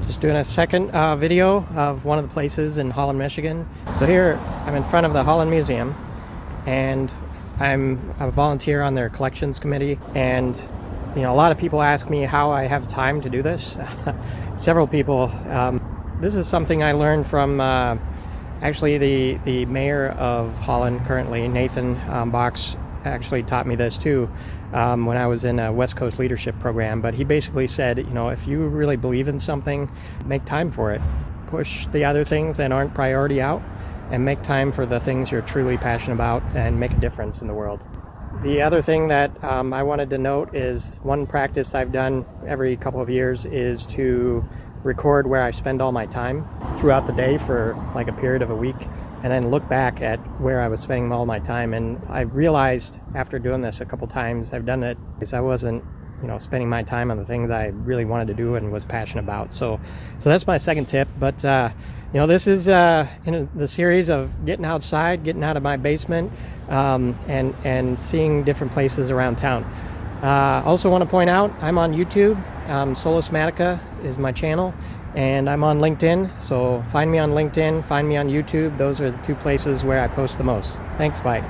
Just doing a second video of one of the places in Holland, Michigan. So here I'm in front of the Holland Museum, and I'm a volunteer on their collections committee. And you know, a lot of people ask me how I have time to do this. Several people. This is something I learned from actually the mayor of Holland currently, Nathan Box, actually taught me this too when I was in a West Coast leadership program. But he basically said, you know, if you really believe in something, make time for it. Push the other things that aren't priority out and make time for the things you're truly passionate about and make a difference in the world. The other thing that I wanted to note is one practice I've done every couple of years is to record where I spend all my time throughout the day for like a period of a week, and then look back at where I was spending all my time. And I realized after doing this a couple times, I've done it because I wasn't, you know, spending my time on the things I really wanted to do and was passionate about. So that's my second tip. But you know, this is in the series of getting outside, getting out of my basement, and seeing different places around town. Also want to point out, I'm on YouTube. 𝗁𝗵𝗀𝗀 is my channel, and I'm on LinkedIn. So find me on LinkedIn, find me on YouTube. Those are the two places where I post the most. Thanks, bye.